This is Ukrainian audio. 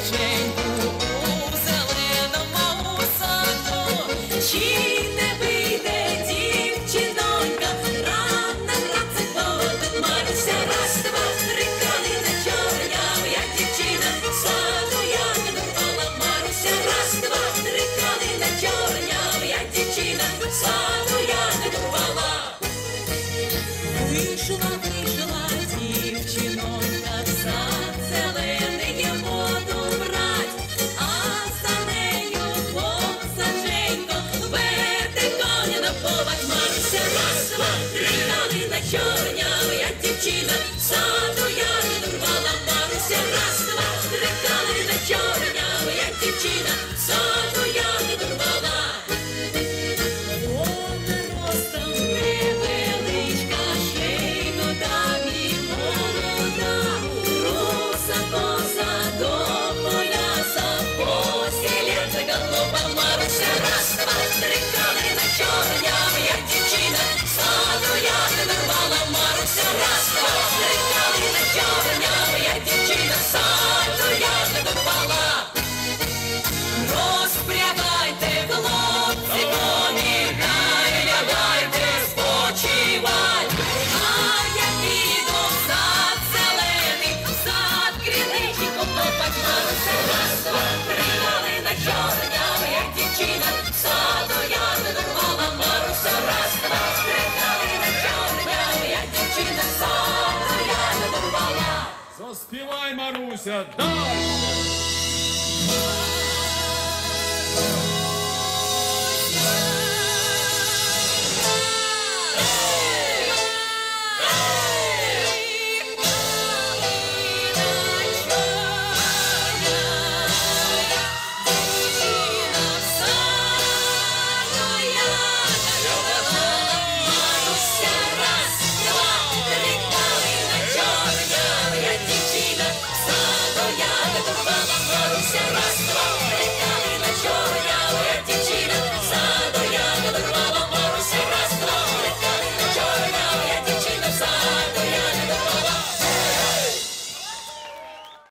тихеньку у зеленому саду. Чи не вийде дівчинонька, рано граться ходить Маруся. Раз, два, три, калина чорнява, як дівчина в саду ягоду рвала. Маруся, раз, два, три, калина чорнява, як дівчина в саду ягоду рвала. Вийшла дівчинонька в сад зелений воду брать, а за нею повсаженько веде коня на повадь. Маруся, раз, два, три, калина чорнява, як дівчина в саду ягоду рвала. Маруся, раз, два, три, калина чорнява, як дівчина в саду ягоду рвала. Заспівай, Маруся, дальше! Раз, два,